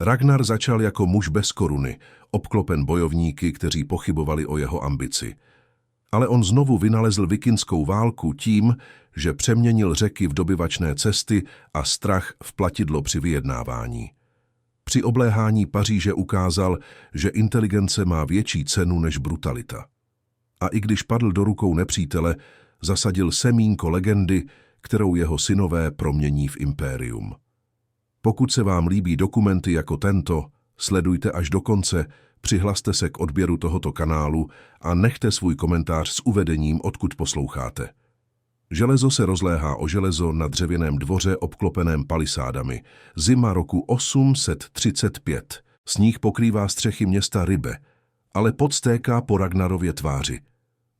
Ragnar začal jako muž bez koruny, obklopen bojovníky, kteří pochybovali o jeho ambici. Ale on znovu vynalezl vikinskou válku tím, že přeměnil řeky v dobyvačné cesty a strach v platidlo při vyjednávání. Při obléhání Paříže ukázal, že inteligence má větší cenu než brutalita. A i když padl do rukou nepřítele, zasadil semínko legendy, kterou jeho synové promění v impérium. Pokud se vám líbí dokumenty jako tento, sledujte až do konce, přihlaste se k odběru tohoto kanálu a nechte svůj komentář s uvedením, odkud posloucháte. Železo se rozléhá o železo na dřevěném dvoře obklopeném palisádami. Zima roku 835. Sníh pokrývá střechy města Ribe, ale podstéká po Ragnarově tváři.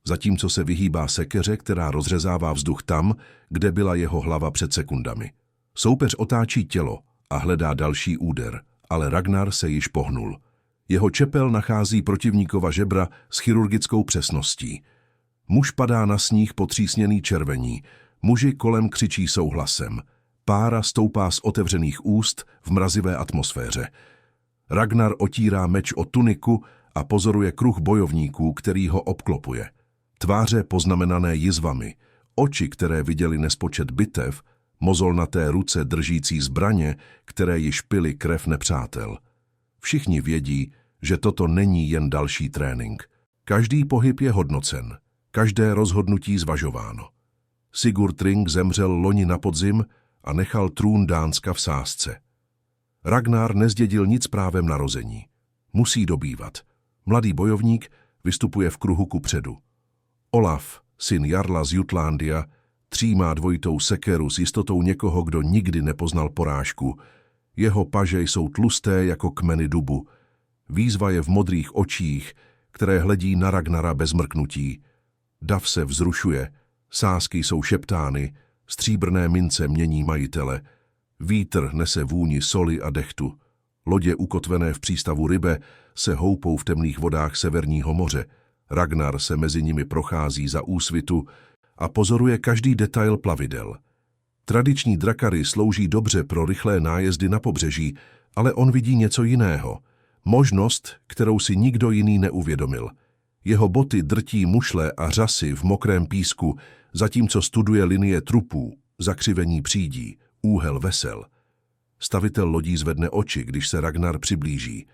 Zatímco se vyhýbá sekeře, která rozřezává vzduch tam, kde byla jeho hlava před sekundami. Soupeř otáčí tělo a hledá další úder, ale Ragnar se již pohnul. Jeho čepel nachází protivníkova žebra s chirurgickou přesností. Muž padá na sníh potřísněný červení, muži kolem křičí souhlasem. Pára stoupá z otevřených úst v mrazivé atmosféře. Ragnar otírá meč o tuniku a pozoruje kruh bojovníků, který ho obklopuje. Tváře poznamenané jizvami, oči, které viděli nespočet bitev, mozolnaté ruce držící zbraně, které již pily krev nepřátel. Všichni vědí, že toto není jen další trénink. Každý pohyb je hodnocen, každé rozhodnutí zvažováno. Sigurd zemřel loni na podzim a nechal trůn Dánska v sázce. Ragnar nezdědil nic právem narození. Musí dobývat. Mladý bojovník vystupuje v kruhu kupředu. Olaf, syn Jarla z Jutlándia, třímá dvojitou sekeru s jistotou někoho, kdo nikdy nepoznal porážku. Jeho paže jsou tlusté jako kmeny dubu. Výzva je v modrých očích, které hledí na Ragnara bez mrknutí. Dav se vzrušuje, sázky jsou šeptány, stříbrné mince mění majitele. Vítr nese vůni soli a dechtu. Lodě ukotvené v přístavu Ribe se houpou v temných vodách Severního moře. Ragnar se mezi nimi prochází za úsvitu a pozoruje každý detail plavidel. Tradiční drakary slouží dobře pro rychlé nájezdy na pobřeží, ale on vidí něco jiného. Možnost, kterou si nikdo jiný neuvědomil. Jeho boty drtí mušle a řasy v mokrém písku, zatímco studuje linie trupů, zakřivení přídí, úhel vesel. Stavitel lodí zvedne oči, když se Ragnar přiblíží.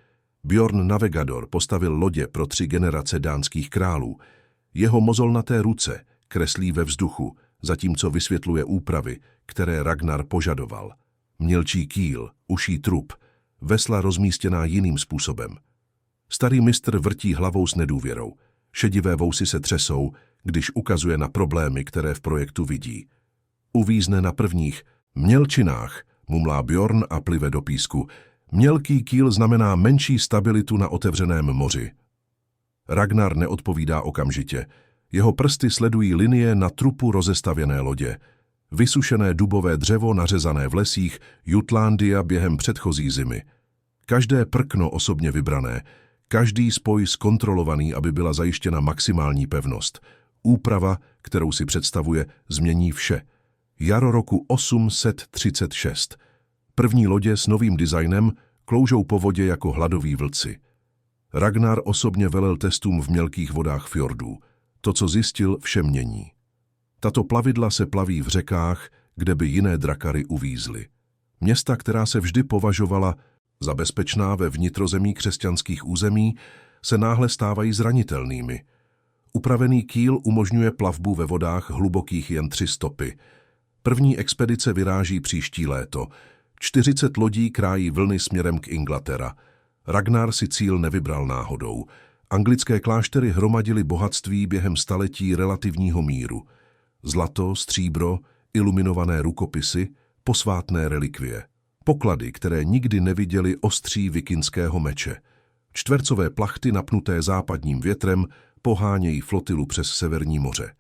Bjorn Navegador postavil lodě pro 3 generace dánských králů. Jeho mozolnaté ruce kreslí ve vzduchu, zatímco vysvětluje úpravy, které Ragnar požadoval. Mělčí kýl, uší trup, vesla rozmístěná jiným způsobem. Starý mistr vrtí hlavou s nedůvěrou. Šedivé vousy se třesou, když ukazuje na problémy, které v projektu vidí. Uvízne na prvních mělčinách, mumlá Bjorn a plive do písku. Mělký kýl znamená menší stabilitu na otevřeném moři. Ragnar neodpovídá okamžitě. Jeho prsty sledují linie na trupu rozestavěné lodě. Vysušené dubové dřevo nařezané v lesích Jutlándia během předchozí zimy. Každé prkno osobně vybrané, každý spoj zkontrolovaný, aby byla zajištěna maximální pevnost. Úprava, kterou si představuje, změní vše. Jaro roku 836. První lodě s novým designem kloužou po vodě jako hladoví vlci. Ragnar osobně velel testům v mělkých vodách fjordů. To, co zjistil, vše mění. Tato plavidla se plaví v řekách, kde by jiné drakary uvízly. Města, která se vždy považovala za bezpečná ve vnitrozemí křesťanských území, se náhle stávají zranitelnými. Upravený kýl umožňuje plavbu ve vodách hlubokých jen 3 stopy. První expedice vyráží příští léto. 40 lodí krájí vlny směrem k Inglaterra. Ragnar si cíl nevybral náhodou. Anglické kláštery hromadily bohatství během staletí relativního míru. Zlato, stříbro, iluminované rukopisy, posvátné relikvie. Poklady, které nikdy neviděly ostří vikinského meče. Čtvercové plachty napnuté západním větrem pohánějí flotilu přes Severní moře.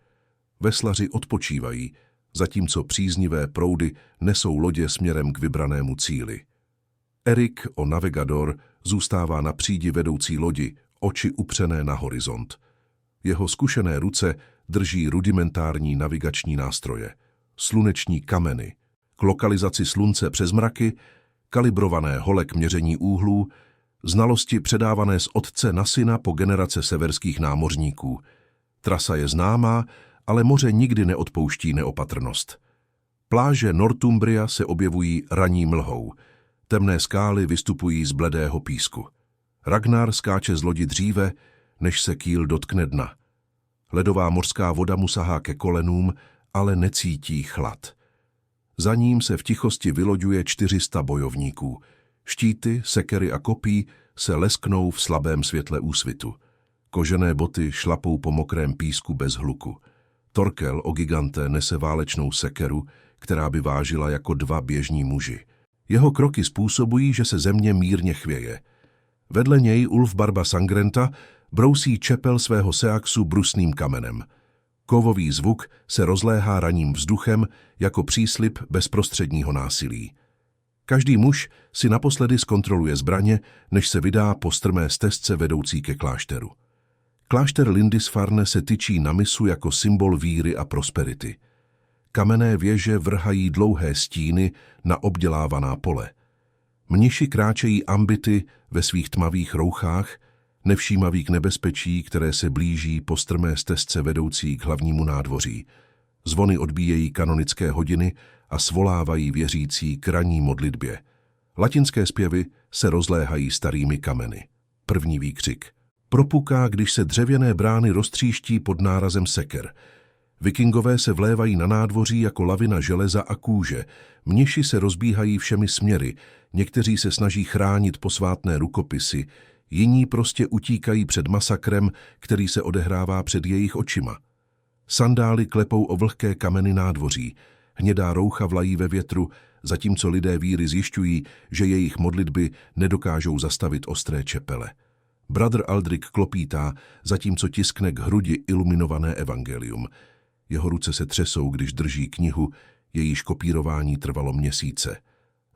Veslaři odpočívají, zatímco příznivé proudy nesou lodě směrem k vybranému cíli. Erik o Navegador zůstává na přídi vedoucí lodi, oči upřené na horizont. Jeho zkušené ruce drží rudimentární navigační nástroje, sluneční kameny, k lokalizaci slunce přes mraky, kalibrované hole k měření úhlů, znalosti předávané z otce na syna po generace severských námořníků. Trasa je známá, ale moře nikdy neodpouští neopatrnost. Pláže Northumbria se objevují ranní mlhou. Temné skály vystupují z bledého písku. Ragnar skáče z lodi dříve, než se kýl dotkne dna. Ledová mořská voda mu sahá ke kolenům, ale necítí chlad. Za ním se v tichosti vyloďuje 400 bojovníků. Štíty, sekery a kopí se lesknou v slabém světle úsvitu. Kožené boty šlapou po mokrém písku bez hluku. Torkel o gigante nese válečnou sekeru, která by vážila jako 2 běžní muži. Jeho kroky způsobují, že se země mírně chvěje. Vedle něj Ulf Barba Sangrenta brousí čepel svého seaxu brusným kamenem. Kovový zvuk se rozléhá raním vzduchem jako příslib bezprostředního násilí. Každý muž si naposledy zkontroluje zbraně, než se vydá po strmé stezce vedoucí ke klášteru. Klášter Lindisfarne se tyčí na mysu jako symbol víry a prosperity. Kamenné věže vrhají dlouhé stíny na obdělávaná pole. Mniši kráčejí ambity ve svých tmavých rouchách, nevšímaví k nebezpečí, které se blíží po strmé stezce vedoucí k hlavnímu nádvoří. Zvony odbíjejí kanonické hodiny a svolávají věřící k ranní modlitbě. Latinské zpěvy se rozléhají starými kameny. První výkřik propuká, když se dřevěné brány roztříští pod nárazem seker. Vikingové se vlévají na nádvoří jako lavina železa a kůže. Mniši se rozbíhají všemi směry, někteří se snaží chránit posvátné rukopisy, jiní prostě utíkají před masakrem, který se odehrává před jejich očima. Sandály klepou o vlhké kameny nádvoří, hnědá roucha vlají ve větru, zatímco lidé víry zjišťují, že jejich modlitby nedokážou zastavit ostré čepele. Bratr Aldrik klopítá, zatímco tiskne k hrudi iluminované evangelium. Jeho ruce se třesou, když drží knihu, jejíž kopírování trvalo měsíce.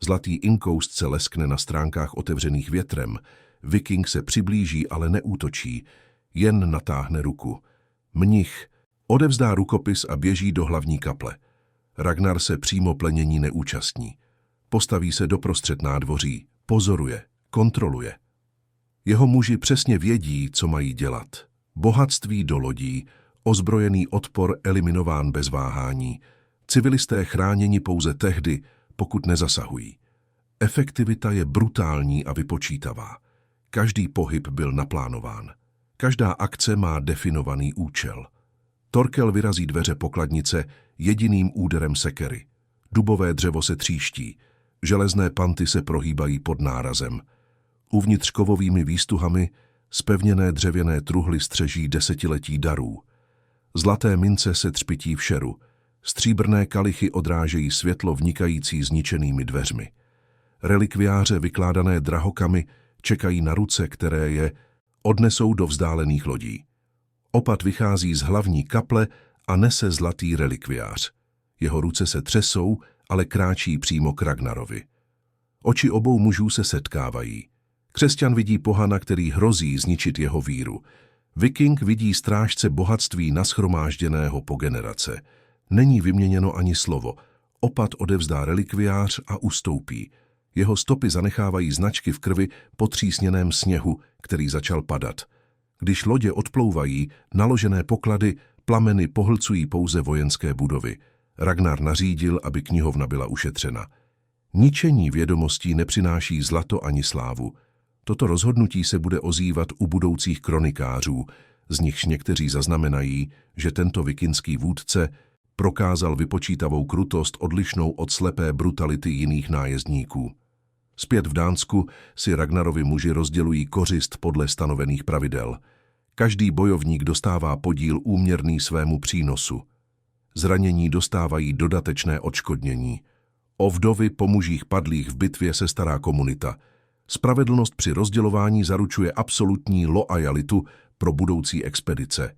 Zlatý inkoust se leskne na stránkách otevřených větrem. Viking se přiblíží, ale neútočí, jen natáhne ruku. Mnich odevzdá rukopis a běží do hlavní kaple. Ragnar se přímo plenění neúčastní. Postaví se doprostřed nádvoří, pozoruje, kontroluje. Jeho muži přesně vědí, co mají dělat. Bohatství do lodí, ozbrojený odpor eliminován bez váhání, civilisté chráněni pouze tehdy, pokud nezasahují. Efektivita je brutální a vypočítavá. Každý pohyb byl naplánován. Každá akce má definovaný účel. Torkel vyrazí dveře pokladnice jediným úderem sekery. Dubové dřevo se tříští, železné panty se prohýbají pod nárazem. Uvnitř kovovými výstuhami zpevněné dřevěné truhly střeží desetiletí darů. Zlaté mince se třpytí v šeru, stříbrné kalichy odrážejí světlo vnikající zničenými dveřmi. Relikviáře vykládané drahokamy čekají na ruce, které je odnesou do vzdálených lodí. Opat vychází z hlavní kaple a nese zlatý relikviář. Jeho ruce se třesou, ale kráčí přímo k Ragnarovi. Oči obou mužů se setkávají. Křesťan vidí pohana, který hrozí zničit jeho víru. Viking vidí strážce bohatství nashromážděného po generace. Není vyměněno ani slovo. Opat odevzdá relikviář a ustoupí. Jeho stopy zanechávají značky v krvi po třísněném sněhu, který začal padat. Když lodě odplouvají, naložené poklady, plameny pohlcují pouze vojenské budovy. Ragnar nařídil, aby knihovna byla ušetřena. Ničení vědomostí nepřináší zlato ani slávu. Toto rozhodnutí se bude ozývat u budoucích kronikářů, z nichž někteří zaznamenají, že tento vikingský vůdce prokázal vypočítavou krutost odlišnou od slepé brutality jiných nájezdníků. Zpět v Dánsku si Ragnarovi muži rozdělují kořist podle stanovených pravidel. Každý bojovník dostává podíl úměrný svému přínosu. Zranění dostávají dodatečné odškodnění. O vdovy po mužích padlých v bitvě se stará komunita. Spravedlnost při rozdělování zaručuje absolutní loajalitu pro budoucí expedice.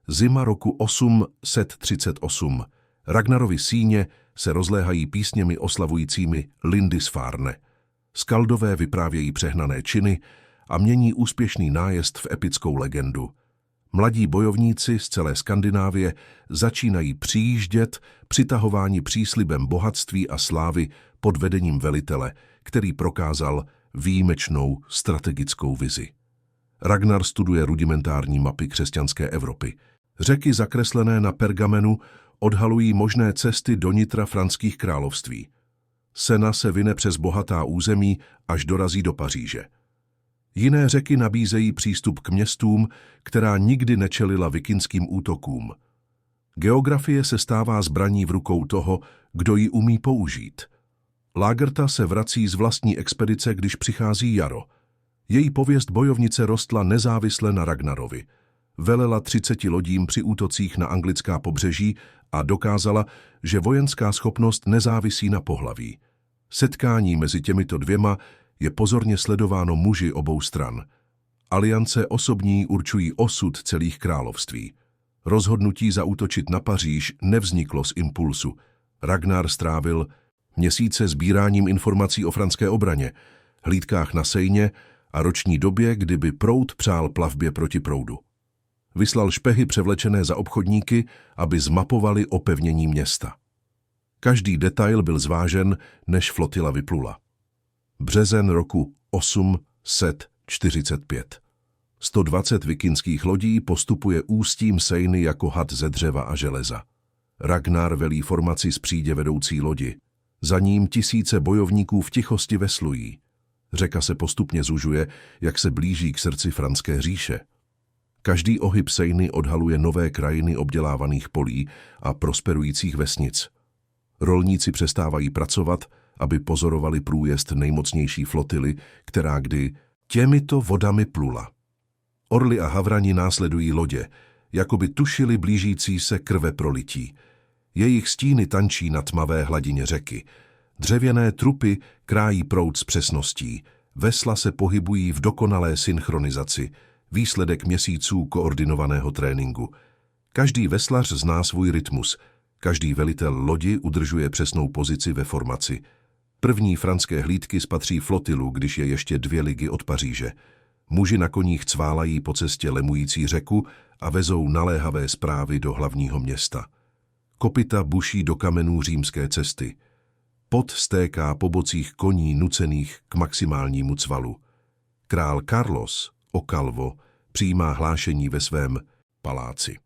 Zima roku 838. Ragnarovi síně se rozléhají písněmi oslavujícími Lindisfarne. Skaldové vyprávějí přehnané činy a mění úspěšný nájezd v epickou legendu. Mladí bojovníci z celé Skandinávie začínají přijíždět, přitahováni příslibem bohatství a slávy pod vedením velitele, který prokázal výjimečnou strategickou vizi. Ragnar studuje rudimentární mapy křesťanské Evropy. Řeky zakreslené na pergamenu odhalují možné cesty do nitra franských království. Sena se vine přes bohatá území, až dorazí do Paříže. Jiné řeky nabízejí přístup k městům, která nikdy nečelila vikingským útokům. Geografie se stává zbraní v rukou toho, kdo ji umí použít. Lagertha se vrací z vlastní expedice, když přichází jaro. Její pověst bojovnice rostla nezávisle na Ragnarovi. Velela 30 lodím při útocích na anglická pobřeží a dokázala, že vojenská schopnost nezávisí na pohlaví. Setkání mezi těmito dvěma je pozorně sledováno muži obou stran. Aliance osobní určují osud celých království. Rozhodnutí zaútočit na Paříž nevzniklo z impulsu. Ragnar strávil měsíce sbíráním informací o franské obraně, hlídkách na Seině a roční době, kdyby proud přál plavbě proti proudu. Vyslal špehy převlečené za obchodníky, aby zmapovali opevnění města. Každý detail byl zvážen, než flotila vyplula. Březen roku 845. 120 vikingských lodí postupuje ústím Seiny jako had ze dřeva a železa. Ragnar velí formaci z přídě vedoucí lodi. Za ním tisíce bojovníků v tichosti veslují. Řeka se postupně zužuje, jak se blíží k srdci franské říše. Každý ohyb Seiny odhaluje nové krajiny obdělávaných polí a prosperujících vesnic. Rolníci přestávají pracovat, aby pozorovali průjezd nejmocnější flotily, která kdy těmito vodami plula. Orly a havrani následují lodě, jako by tušili blížící se krveprolití. Jejich stíny tančí na tmavé hladině řeky. Dřevěné trupy krájí proud s přesností. Vesla se pohybují v dokonalé synchronizaci, výsledek měsíců koordinovaného tréninku. Každý veslař zná svůj rytmus. Každý velitel lodi udržuje přesnou pozici ve formaci. První franské hlídky spatří flotilu, když je ještě 2 ligy od Paříže. Muži na koních cválají po cestě lemující řeku a vezou naléhavé zprávy do hlavního města. Kopyta buší do kamenů římské cesty. Pot stéká po bocích koní nucených k maximálnímu cvalu. Král Carlos o Calvo přijímá hlášení ve svém paláci.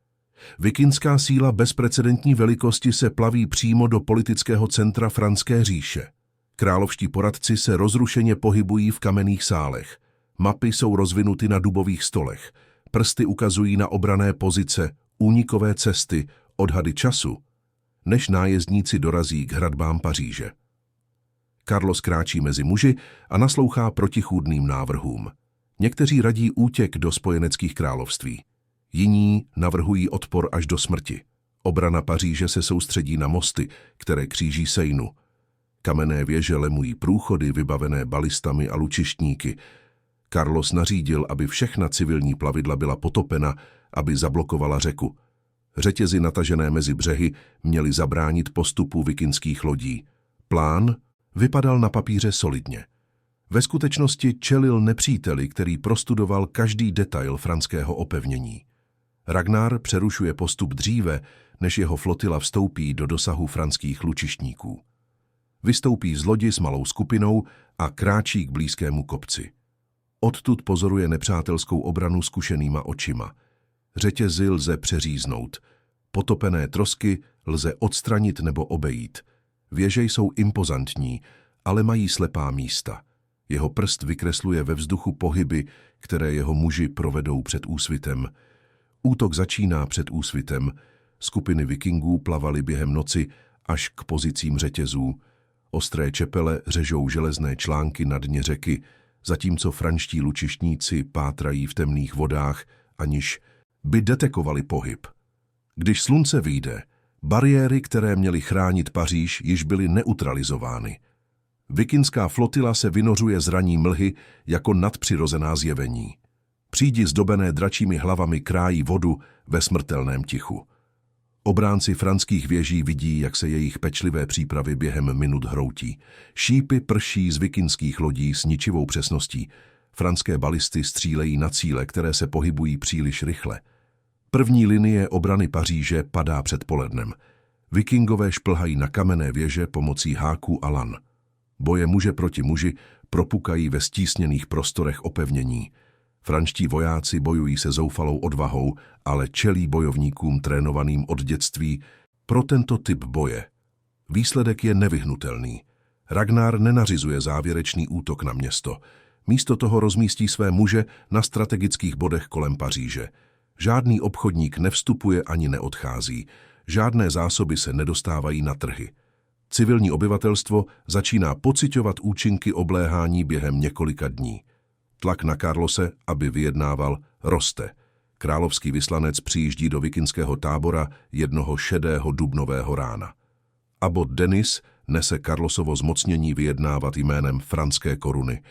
Vikingská síla bezprecedentní velikosti se plaví přímo do politického centra franské říše. Královští poradci se rozrušeně pohybují v kamenných sálech. Mapy jsou rozvinuty na dubových stolech. Prsty ukazují na obranné pozice, únikové cesty, odhady času, než nájezdníci dorazí k hradbám Paříže. Carlos kráčí mezi muži a naslouchá protichůdným návrhům. Někteří radí útěk do spojeneckých království. Jiní navrhují odpor až do smrti. Obrana Paříže se soustředí na mosty, které kříží Seinu. Kamenné věže lemují průchody vybavené balistami a lučištníky. Carlos nařídil, aby všechna civilní plavidla byla potopena, aby zablokovala řeku. Řetězy natažené mezi břehy měly zabránit postupu vikingských lodí. Plán vypadal na papíře solidně. Ve skutečnosti čelil nepříteli, který prostudoval každý detail franského opevnění. Ragnar přerušuje postup dříve, než jeho flotila vstoupí do dosahu franských lučištníků. Vystoupí z lodi s malou skupinou a kráčí k blízkému kopci. Odtud pozoruje nepřátelskou obranu zkušenýma očima. Řetězy lze přeříznout. Potopené trosky lze odstranit nebo obejít. Věže jsou impozantní, ale mají slepá místa. Jeho prst vykresluje ve vzduchu pohyby, které jeho muži provedou před úsvitem. Útok začíná před úsvitem. Skupiny vikingů plavaly během noci až k pozicím řetězů. Ostré čepele řežou železné články na dně řeky, zatímco franští lučištníci pátrají v temných vodách, aniž by detekovali pohyb. Když slunce vyjde, bariéry, které měly chránit Paříž, již byly neutralizovány. Vikingská flotila se vynořuje z raní mlhy jako nadpřirozená zjevení. Přídi zdobené dračími hlavami krájí vodu ve smrtelném tichu. Obránci franských věží vidí, jak se jejich pečlivé přípravy během minut hroutí. Šípy prší z vikingských lodí s ničivou přesností. Franské balisty střílejí na cíle, které se pohybují příliš rychle. První linie obrany Paříže padá před polednem. Vikingové šplhají na kamenné věže pomocí háků a lan. Boje muže proti muži propukají ve stísněných prostorech opevnění. Franští vojáci bojují se zoufalou odvahou, ale čelí bojovníkům trénovaným od dětství pro tento typ boje. Výsledek je nevyhnutelný. Ragnar nenařizuje závěrečný útok na město. Místo toho rozmístí své muže na strategických bodech kolem Paříže. Žádný obchodník nevstupuje ani neodchází. Žádné zásoby se nedostávají na trhy. Civilní obyvatelstvo začíná pociťovat účinky obléhání během několika dní. Tlak na Carlose, aby vyjednával, roste. Královský vyslanec přijíždí do vikingského tábora jednoho šedého dubnového rána. Abbot Denis nese Carlosovo zmocnění vyjednávat jménem franské koruny.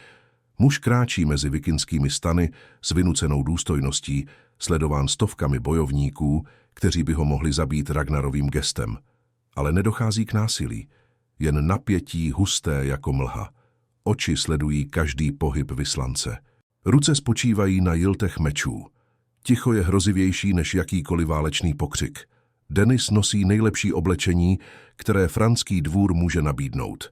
Muž kráčí mezi vikingskými stany s vynucenou důstojností, sledován stovkami bojovníků, kteří by ho mohli zabít Ragnarovým gestem. Ale nedochází k násilí, jen napětí husté jako mlha. Oči sledují každý pohyb vyslance. Ruce spočívají na jiltech mečů. Ticho je hrozivější než jakýkoliv válečný pokřik. Denis nosí nejlepší oblečení, které franský dvůr může nabídnout.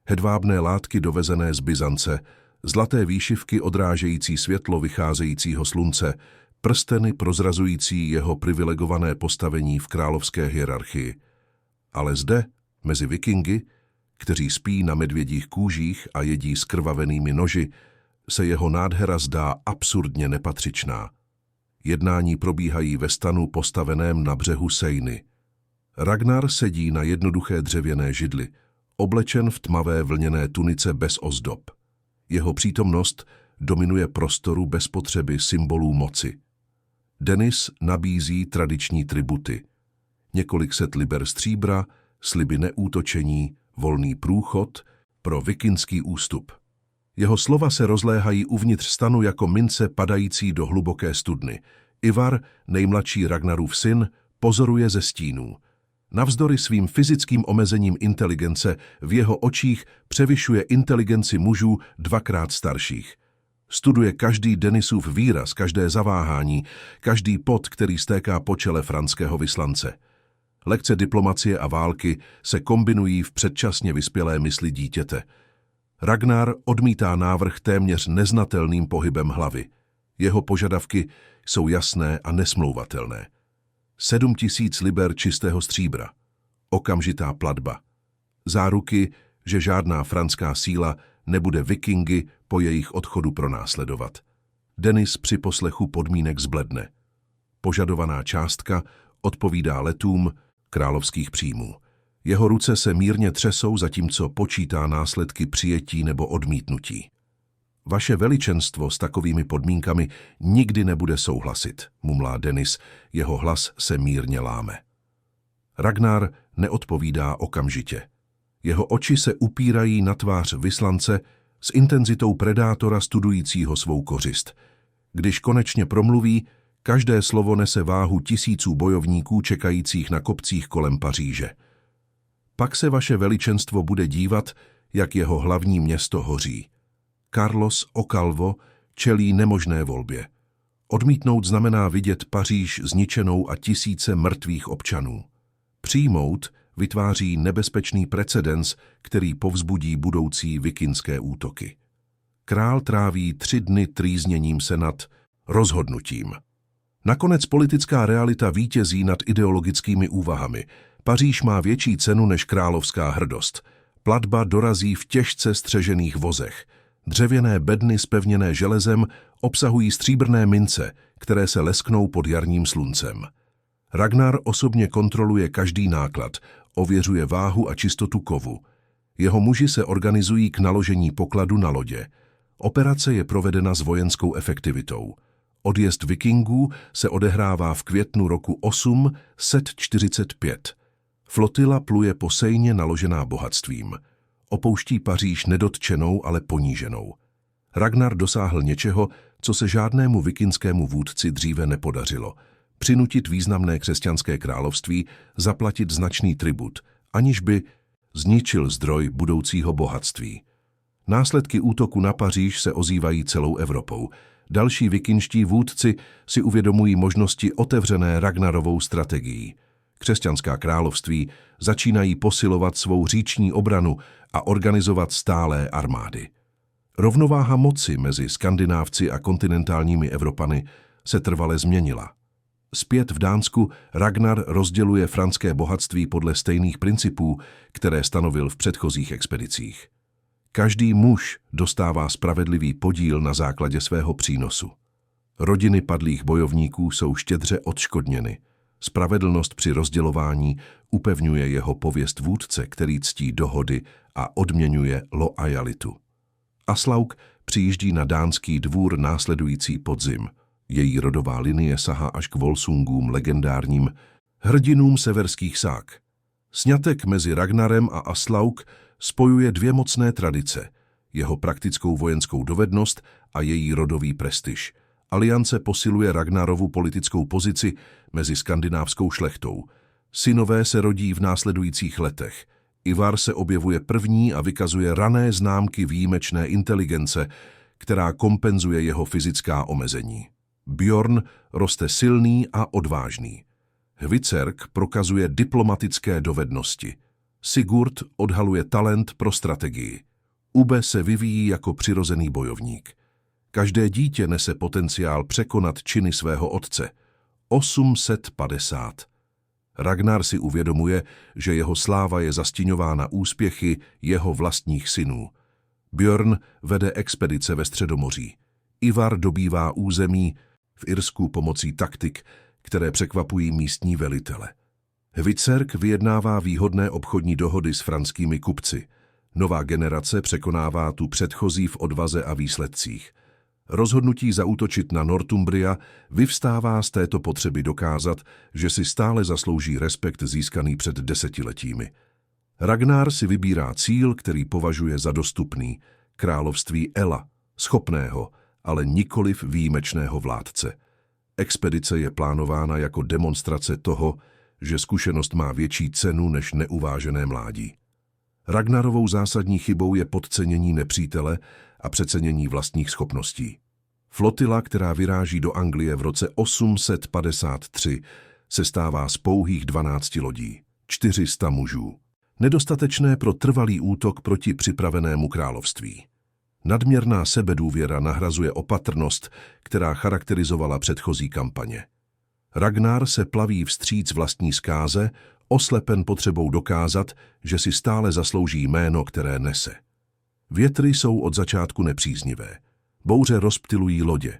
Hedvábné látky dovezené z Byzance, zlaté výšivky odrážející světlo vycházejícího slunce, prsteny prozrazující jeho privilegované postavení v královské hierarchii. Ale zde, mezi vikingy, kteří spí na medvědích kůžích a jedí skrvavenými noži, se jeho nádhera zdá absurdně nepatřičná. Jednání probíhají ve stanu postaveném na břehu Seiny. Ragnar sedí na jednoduché dřevěné židli, oblečen v tmavé vlněné tunice bez ozdob. Jeho přítomnost dominuje prostoru bez potřeby symbolů moci. Denis nabízí tradiční tributy. Několik set liber stříbra, sliby neútočení, volný průchod pro vikingský ústup. Jeho slova se rozléhají uvnitř stanu jako mince padající do hluboké studny. Ivar, nejmladší Ragnarův syn, pozoruje ze stínů. Navzdory svým fyzickým omezením inteligence v jeho očích převyšuje inteligenci mužů dvakrát starších. Studuje každý Denisův výraz, každé zaváhání, každý pot, který stéká po čele franského vyslance. Lekce diplomacie a války se kombinují v předčasně vyspělé mysli dítěte. Ragnar odmítá návrh téměř neznatelným pohybem hlavy. Jeho požadavky jsou jasné a nesmlouvatelné. 7 000 liber čistého stříbra. Okamžitá platba. Záruky, že žádná franská síla nebude vikingy po jejich odchodu pronásledovat. Denis při poslechu podmínek zbledne. Požadovaná částka odpovídá letům královských příjmů. Jeho ruce se mírně třesou, zatímco počítá následky přijetí nebo odmítnutí. Vaše veličenstvo s takovými podmínkami nikdy nebude souhlasit, mumlá Denis, jeho hlas se mírně láme. Ragnar neodpovídá okamžitě. Jeho oči se upírají na tvář vyslance s intenzitou predátora studujícího svou kořist. Když konečně promluví, každé slovo nese váhu tisíců bojovníků čekajících na kopcích kolem Paříže. Pak se vaše veličenstvo bude dívat, jak jeho hlavní město hoří. Carlos o Calvo čelí nemožné volbě. Odmítnout znamená vidět Paříž zničenou a tisíce mrtvých občanů. Přijmout vytváří nebezpečný precedens, který povzbudí budoucí vikingské útoky. Král tráví 3 dny trýzněním se nad rozhodnutím. Nakonec politická realita vítězí nad ideologickými úvahami. Paříž má větší cenu než královská hrdost. Platba dorazí v těžce střežených vozech. Dřevěné bedny spevněné železem obsahují stříbrné mince, které se lesknou pod jarním sluncem. Ragnar osobně kontroluje každý náklad, ověřuje váhu a čistotu kovu. Jeho muži se organizují k naložení pokladu na lodě. Operace je provedena s vojenskou efektivitou. Odjezd vikingů se odehrává v květnu roku 845. Flotila pluje po Seině naložená bohatstvím. Opouští Paříž nedotčenou, ale poníženou. Ragnar dosáhl něčeho, co se žádnému vikingskému vůdci dříve nepodařilo. Přinutit významné křesťanské království zaplatit značný tribut, aniž by zničil zdroj budoucího bohatství. Následky útoku na Paříž se ozývají celou Evropou. Další vikinští vůdci si uvědomují možnosti otevřené Ragnarovou strategií. Křesťanská království začínají posilovat svou říční obranu a organizovat stálé armády. Rovnováha moci mezi Skandinávci a kontinentálními Evropany se trvale změnila. Zpět v Dánsku Ragnar rozděluje franské bohatství podle stejných principů, které stanovil v předchozích expedicích. Každý muž dostává spravedlivý podíl na základě svého přínosu. Rodiny padlých bojovníků jsou štědře odškodněny. Spravedlnost při rozdělování upevňuje jeho pověst vůdce, který ctí dohody a odměňuje loajalitu. Aslaug přijíždí na dánský dvůr následující podzim. Její rodová linie sahá až k Volsungům, legendárním hrdinům severských sák. Sňatek mezi Ragnarem a Aslaug spojuje dvě mocné tradice, jeho praktickou vojenskou dovednost a její rodový prestiž. Aliance posiluje Ragnarovu politickou pozici mezi skandinávskou šlechtou. Synové se rodí v následujících letech. Ivar se objevuje první a vykazuje rané známky výjimečné inteligence, která kompenzuje jeho fyzická omezení. Bjorn roste silný a odvážný. Hvitserk prokazuje diplomatické dovednosti. Sigurd odhaluje talent pro strategii. Ubbe se vyvíjí jako přirozený bojovník. Každé dítě nese potenciál překonat činy svého otce. 850. Ragnar si uvědomuje, že jeho sláva je zastíňována úspěchy jeho vlastních synů. Björn vede expedice ve Středomoří. Ivar dobývá území v Irsku pomocí taktik, které překvapují místní velitele. Hvitserk vyjednává výhodné obchodní dohody s franskými kupci. Nová generace překonává tu předchozí v odvaze a výsledcích. Rozhodnutí zaútočit na Northumbria vyvstává z této potřeby dokázat, že si stále zaslouží respekt získaný před desetiletími. Ragnar si vybírá cíl, který považuje za dostupný, království Ela, schopného, ale nikoliv výjimečného vládce. Expedice je plánována jako demonstrace toho, že zkušenost má větší cenu než neuvážené mládí. Ragnarovou zásadní chybou je podcenění nepřítele a přecenění vlastních schopností. Flotila, která vyráží do Anglie v roce 853, se stává z pouhých 12 lodí, 400 mužů. Nedostatečné pro trvalý útok proti připravenému království. Nadměrná sebedůvěra nahrazuje opatrnost, která charakterizovala předchozí kampaně. Ragnar se plaví vstříc vlastní zkáze, oslepen potřebou dokázat, že si stále zaslouží jméno, které nese. Větry jsou od začátku nepříznivé. Bouře rozptylují lodě.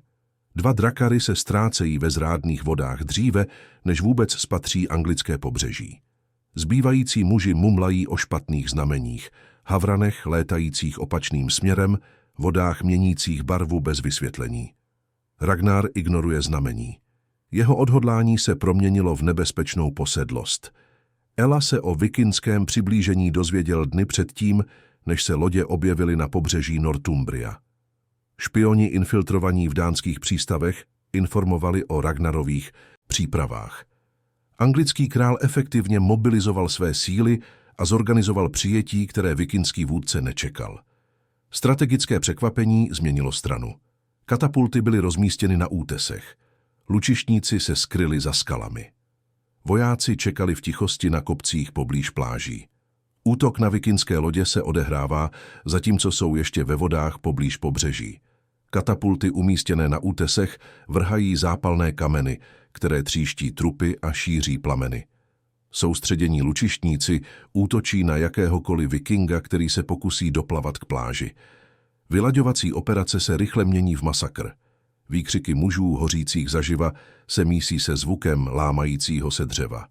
2 drakary se ztrácejí ve zrádných vodách dříve, než vůbec spatří anglické pobřeží. Zbývající muži mumlají o špatných znameních, havranech létajících opačným směrem, vodách měnících barvu bez vysvětlení. Ragnar ignoruje znamení. Jeho odhodlání se proměnilo v nebezpečnou posedlost. Ela se o vikingském přiblížení dozvěděl dny předtím, než se lodě objevily na pobřeží Northumbria. Špioni infiltrovaní v dánských přístavech informovali o Ragnarových přípravách. Anglický král efektivně mobilizoval své síly a zorganizoval přijetí, které vikingský vůdce nečekal. Strategické překvapení změnilo stranu. Katapulty byly rozmístěny na útesech. Lučištníci se skryli za skalami. Vojáci čekali v tichosti na kopcích poblíž pláží. Útok na vikingské lodě se odehrává, zatímco jsou ještě ve vodách poblíž pobřeží. Katapulty umístěné na útesech vrhají zápalné kameny, které tříští trupy a šíří plameny. Soustředění lučištníci útočí na jakéhokoliv vikinga, který se pokusí doplavat k pláži. Vylaďovací operace se rychle mění v masakr. Výkřiky mužů hořících zaživa se mísí se zvukem lámajícího se dřeva.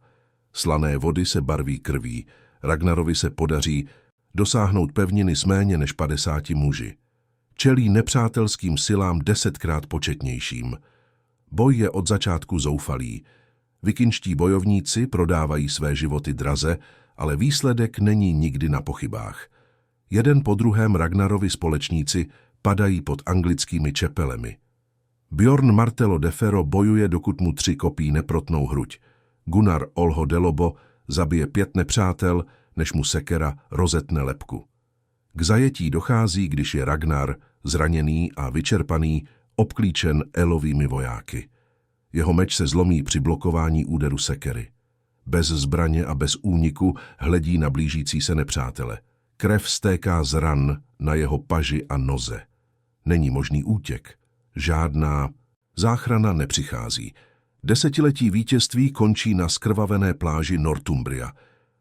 Slané vody se barví krví. Ragnarovi se podaří dosáhnout pevniny s méně než 50 muži. Čelí nepřátelským silám 10krát početnějším. Boj je od začátku zoufalý. Vikinští bojovníci prodávají své životy draze, ale výsledek není nikdy na pochybách. Jeden po druhém Ragnarovi společníci padají pod anglickými čepelemi. Bjorn Martelo de Ferro bojuje, dokud mu 3 kopí neprotnou hruď. Gunnar Olho Delobo zabije 5 nepřátel, než mu sekera rozetne lebku. K zajetí dochází, když je Ragnar, zraněný a vyčerpaný, obklíčen elovými vojáky. Jeho meč se zlomí při blokování úderu sekery. bez zbraně a bez úniku hledí na blížící se nepřátele. Krev stéká z ran na jeho paži a noze. Není možný útěk. Žádná záchrana nepřichází. Desetiletí vítězství končí na skrvavené pláži Northumbria.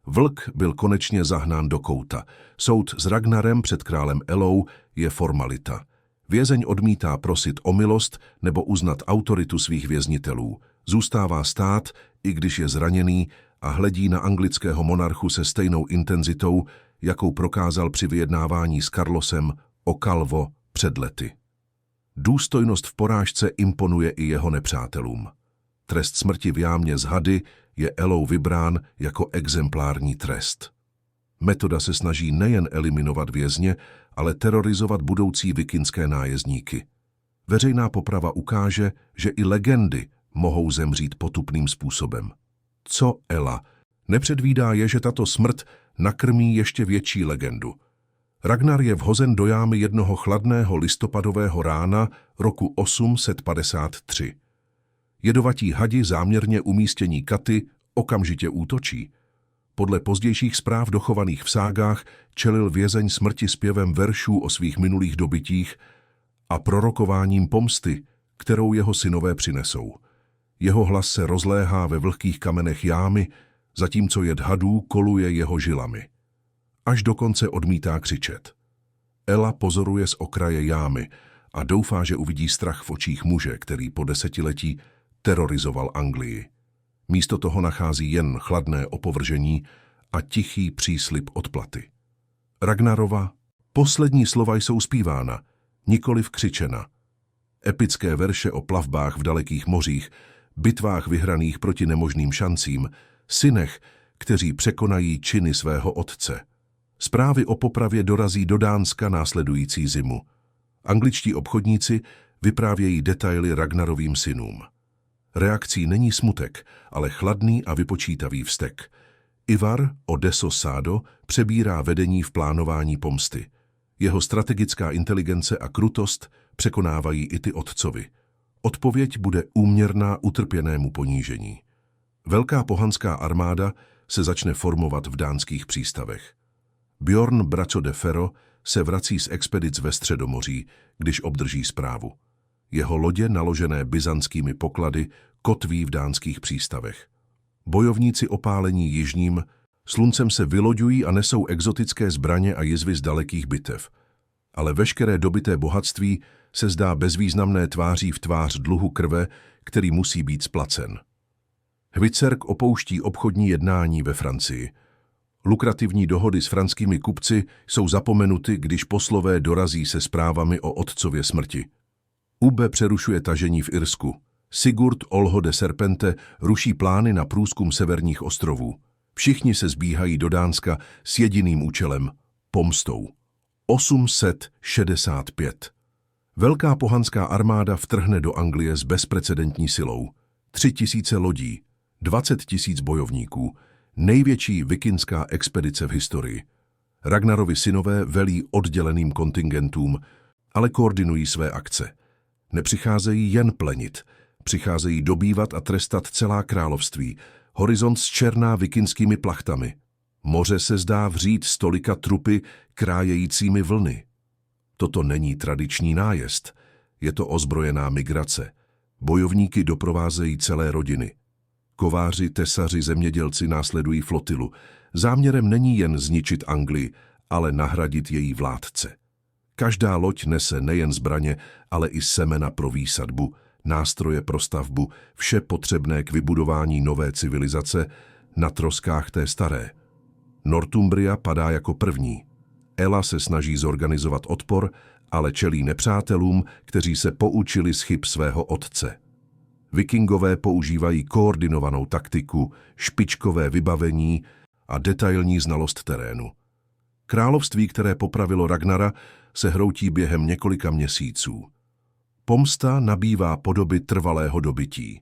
Vlk byl konečně zahnán do kouta. Soud s Ragnarem před králem Elou je formalita. Vězeň odmítá prosit o milost nebo uznat autoritu svých věznitelů. Zůstává stát, i když je zraněný, a hledí na anglického monarchu se stejnou intenzitou, jakou prokázal při vyjednávání s Carlosem o Calvo před lety. Důstojnost v porážce imponuje i jeho nepřátelům. Trest smrti v jámě z hady je Elou vybrán jako exemplární trest. Metoda se snaží nejen eliminovat vězně, ale terorizovat budoucí vikingské nájezdníky. Veřejná poprava ukáže, že i legendy mohou zemřít potupným způsobem. Co Ela nepředvídá je, že tato smrt nakrmí ještě větší legendu. Ragnar je vhozen do jámy jednoho chladného listopadového rána roku 853. Jedovatí hadi záměrně umístění katy okamžitě útočí. Podle pozdějších zpráv dochovaných v ságách čelil vězeň smrti zpěvem veršů o svých minulých dobytích a prorokováním pomsty, kterou jeho synové přinesou. Jeho hlas se rozléhá ve vlhkých kamenech jámy, zatímco jed hadů koluje jeho žilami. Až dokonce odmítá křičet. Ela pozoruje z okraje jámy a doufá, že uvidí strach v očích muže, který po desetiletí terorizoval Anglii. Místo toho nachází jen chladné opovržení a tichý příslib odplaty. Ragnarova poslední slova jsou zpívána, nikoliv křičena. Epické verše o plavbách v dalekých mořích, bitvách vyhraných proti nemožným šancím, synech, kteří překonají činy svého otce. Zprávy o popravě dorazí do Dánska následující zimu. Angličtí obchodníci vyprávějí detaily Ragnarovým synům. Reakcí není smutek, ale chladný a vypočítavý vztek. Ivar Odeso Sádo přebírá vedení v plánování pomsty. Jeho strategická inteligence a krutost překonávají i ty otcovi. Odpověď bude úměrná utrpěnému ponížení. Velká pohanská armáda se začne formovat v dánských přístavech. Bjorn Braco de Ferro se vrací z expedic ve Středomoří, když obdrží zprávu. Jeho lodě, naložené byzantskými poklady, kotví v dánských přístavech. Bojovníci opálení jižním sluncem se vyloďují a nesou exotické zbraně a jizvy z dalekých bitev. Ale veškeré dobyté bohatství se zdá bezvýznamné tváří v tvář dluhu krve, který musí být splacen. Hvitserk opouští obchodní jednání ve Francii. Lukrativní dohody s franskými kupci jsou zapomenuty, když poslové dorazí se zprávami o otcově smrti. Ube přerušuje tažení v Irsku. Sigurd Olho de Serpente ruší plány na průzkum severních ostrovů. Všichni se zbíhají do Dánska s jediným účelem – pomstou. 865. Velká pohanská armáda vtrhne do Anglie s bezprecedentní silou. 3000 lodí, 20 000 bojovníků, největší vikingská expedice v historii. Ragnarovi synové velí odděleným kontingentům, ale koordinují své akce. Nepřicházejí jen plenit, přicházejí dobývat a trestat celá království, horizont zčerná vikingskými plachtami. Moře se zdá vřít stolika trupy krájejícími vlny. Toto není tradiční nájezd, je to ozbrojená migrace. Bojovníky doprovázejí celé rodiny. Kováři, tesaři, zemědělci následují flotilu. Záměrem není jen zničit Anglii, ale nahradit její vládce. Každá loď nese nejen zbraně, ale i semena pro výsadbu, nástroje pro stavbu, vše potřebné k vybudování nové civilizace na troskách té staré. Northumbria padá jako první. Ela se snaží zorganizovat odpor, ale čelí nepřátelům, kteří se poučili z chyb svého otce. Vikingové používají koordinovanou taktiku, špičkové vybavení a detailní znalost terénu. Království, které popravilo Ragnara, se hroutí během několika měsíců. Pomsta nabývá podoby trvalého dobytí.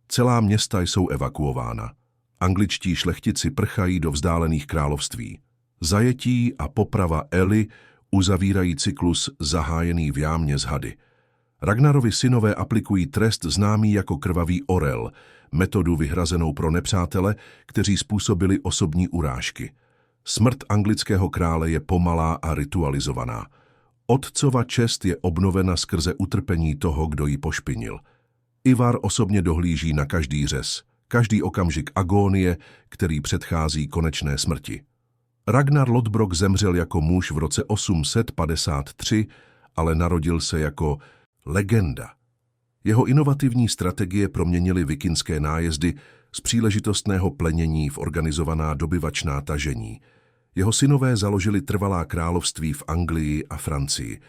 Celá města jsou evakuována. Angličtí šlechtici prchají do vzdálených království. Zajetí a poprava Ely uzavírají cyklus zahájený v jámě z hady. Ragnarovi synové aplikují trest známý jako krvavý orel, metodu vyhrazenou pro nepřátele, kteří způsobili osobní urážky. Smrt anglického krále je pomalá a ritualizovaná. Otcova čest je obnovena skrze utrpení toho, kdo ji pošpinil. Ivar osobně dohlíží na každý řez, každý okamžik agónie, který předchází konečné smrti. Ragnar Lodbrok zemřel jako muž v roce 853, ale narodil se jako legenda. Jeho inovativní strategie proměnily vikingské nájezdy z příležitostného plenění v organizovaná dobyvačná tažení. Jeho synové založili trvalá království v Anglii a Francii.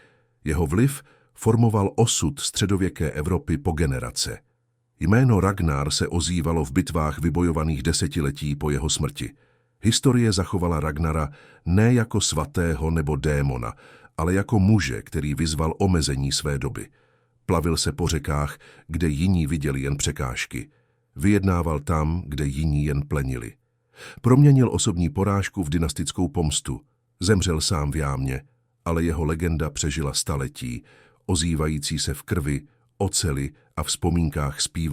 Jeho vliv formoval osud středověké Evropy po generace. Jméno Ragnar se ozývalo v bitvách vybojovaných desetiletí po jeho smrti. Historie zachovala Ragnara ne jako svatého nebo démona, ale jako muže, který vyzval omezení své doby. Plavil se po řekách, kde jiní viděli jen překážky. Vyjednával tam, kde jiní jen plenili. Proměnil osobní porážku v dynastickou pomstu. Zemřel sám v jámě, ale jeho legenda přežila staletí, ozývající se v krvi, oceli a vzpomínkách zpívaných.